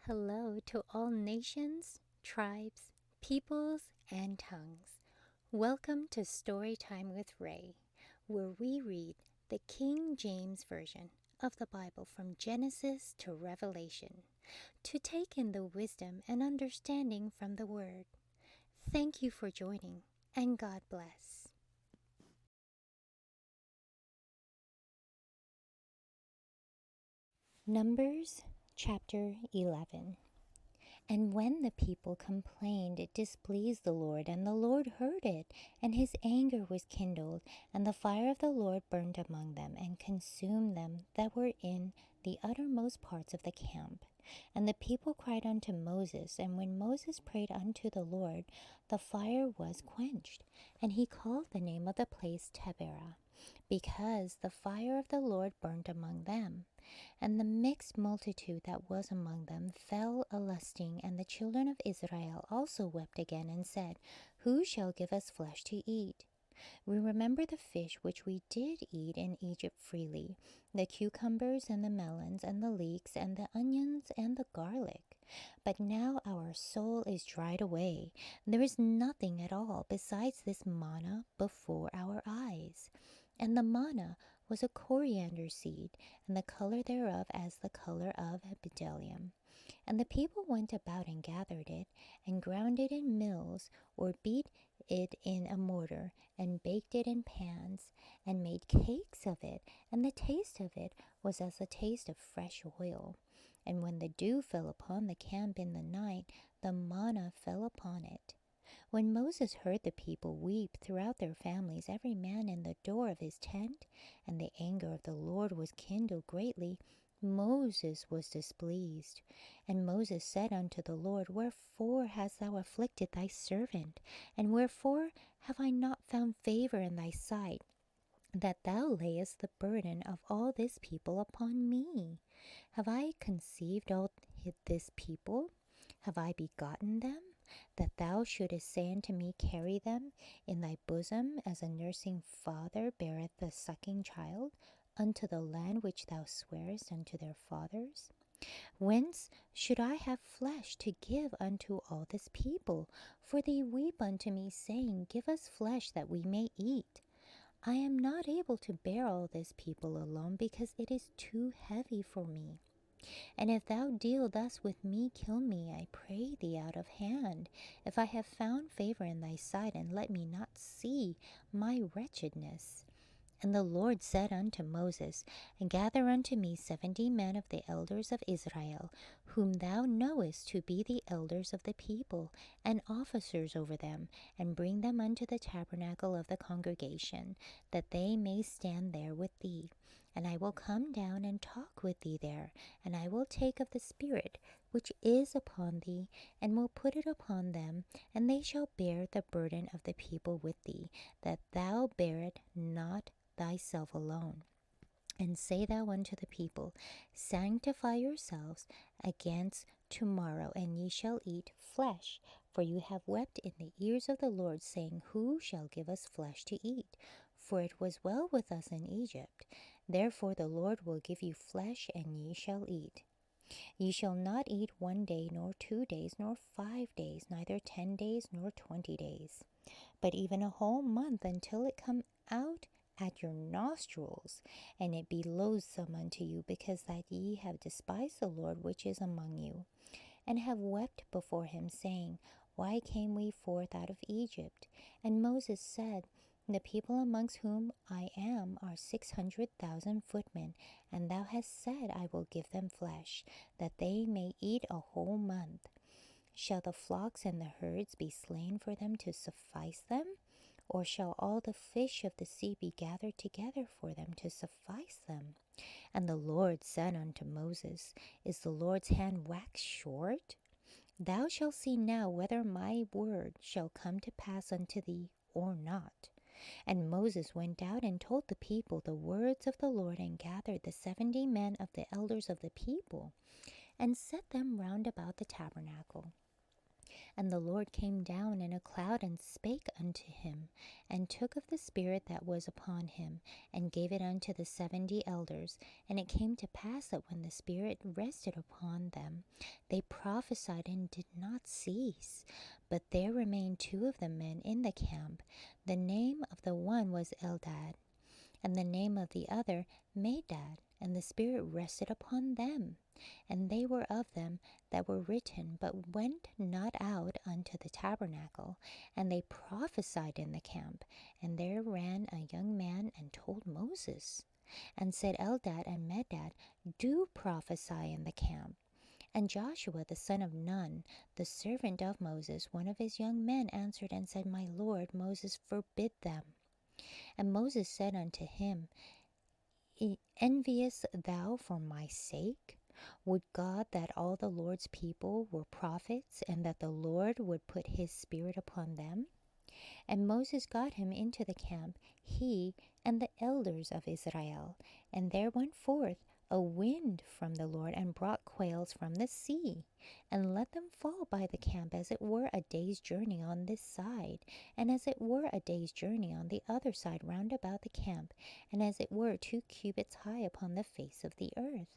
Hello to all nations, tribes, peoples, and tongues. Welcome to Storytime with Ray, where we read the King James Version of the Bible from Genesis to Revelation, to take in the wisdom and understanding from the Word. Thank you for joining, and God bless. Numbers chapter 11. And when the people complained, it displeased the Lord, and the Lord heard it, and his anger was kindled, and the fire of the Lord burned among them, and consumed them that were in the uttermost parts of the camp. And the people cried unto Moses, and when Moses prayed unto the Lord, the fire was quenched. And he called the name of the place Taberah, because the fire of the Lord burnt among them. And the mixed multitude that was among them fell a lusting, and the children of Israel also wept again, and said, Who shall give us flesh to eat? We remember the fish which we did eat in Egypt freely, the cucumbers and the melons and the leeks and the onions and the garlic. But now our soul is dried away. There is nothing at all besides this manna before our eyes. And the manna was a coriander seed, and the color thereof as the color of bdellium. And the people went about and gathered it, and ground it in mills, or beat it in a mortar, and baked it in pans, and made cakes of it, and the taste of it was as the taste of fresh oil. And when the dew fell upon the camp in the night, the manna fell upon it. When Moses heard the people weep throughout their families, every man in the door of his tent, and the anger of the Lord was kindled greatly, Moses was displeased. And Moses said unto the Lord, Wherefore hast thou afflicted thy servant? And wherefore have I not found favor in thy sight, that thou layest the burden of all this people upon me? Have I conceived all this people? Have I begotten them? That thou shouldest say unto me, Carry them in thy bosom, as a nursing father beareth the sucking child, unto the land which thou swarest unto their fathers? Whence should I have flesh to give unto all this people? For they weep unto me, saying, Give us flesh that we may eat. I am not able to bear all this people alone, because it is too heavy for me. And if thou deal thus with me, kill me, I pray thee, out of hand, if I have found favor in thy sight, and let me not see my wretchedness. And the Lord said unto Moses, Gather unto me 70 men of the elders of Israel, whom thou knowest to be the elders of the people, and officers over them, and bring them unto the tabernacle of the congregation, that they may stand there with thee. And I will come down and talk with thee there, and I will take of the Spirit which is upon thee, and will put it upon them, and they shall bear the burden of the people with thee, that thou bear it not thyself alone. And say thou unto the people, Sanctify yourselves against tomorrow, and ye shall eat flesh. For you have wept in the ears of the Lord, saying, Who shall give us flesh to eat? For it was well with us in Egypt. Therefore the Lord will give you flesh, and ye shall eat. Ye shall not eat 1 day, nor 2 days, nor 5 days, neither 10 days, nor 20 days, but even a whole month, until it come out at your nostrils, and it be loathsome unto you, because that ye have despised the Lord which is among you, and have wept before him, saying, Why came we forth out of Egypt? And Moses said, The people amongst whom I am are 600,000 footmen, and thou hast said, I will give them flesh, that they may eat a whole month. Shall the flocks and the herds be slain for them to suffice them? Or shall all the fish of the sea be gathered together for them to suffice them? And the Lord said unto Moses, Is the Lord's hand waxed short? Thou shalt see now whether my word shall come to pass unto thee or not. And Moses went out and told the people the words of the Lord, and gathered the 70 men of the elders of the people, and set them round about the tabernacle. And the Lord came down in a cloud and spake unto him, and took of the Spirit that was upon him, and gave it unto the 70 elders. And it came to pass that when the Spirit rested upon them, they prophesied and did not cease. But there remained 2 of the men in the camp. The name of the one was Eldad, and the name of the other Medad. And the Spirit rested upon them. And they were of them that were written, but went not out unto the tabernacle. And they prophesied in the camp. And there ran a young man and told Moses, and said, Eldad and Medad do prophesy in the camp. And Joshua the son of Nun, the servant of Moses, one of his young men, answered and said, My Lord Moses forbid them. And Moses said unto him, Enviest thou for my sake? Would God that all the Lord's people were prophets, and that the Lord would put his Spirit upon them? And Moses got him into the camp, he and the elders of Israel. And there went forth a wind from the Lord, and brought quails from the sea, and let them fall by the camp, as it were a day's journey on this side, and as it were a day's journey on the other side round about the camp, and as it were 2 cubits high upon the face of the earth.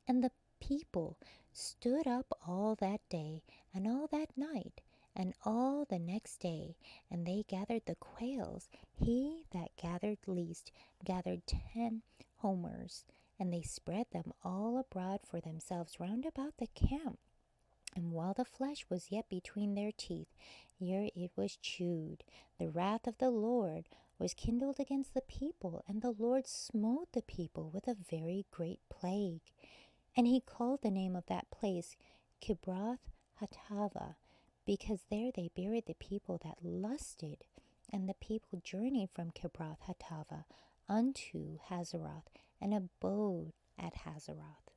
And the people stood up all that day, and all that night, and all the next day, and they gathered the quails. He that gathered least gathered 10 homers, and they spread them all abroad for themselves round about the camp. And while the flesh was yet between their teeth, ere it was chewed, the wrath of the Lord was kindled against the people, and the Lord smote the people with a very great plague. And he called the name of that place Kibrith Hattavah, because there they buried the people that lusted. And the people journeyed from Kibrith Hattavah unto Hazeroth, and abode at Hazeroth.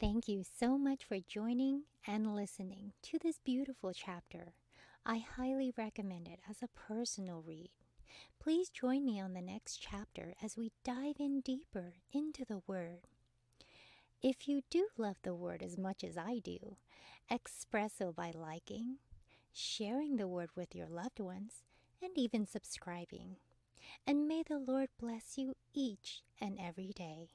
Thank you so much for joining and listening to this beautiful chapter. I highly recommend it as a personal read. Please join me on the next chapter as we dive in deeper into the Word. If you do love the Word as much as I do, express so by liking, sharing the Word with your loved ones, and even subscribing. And may the Lord bless you each and every day.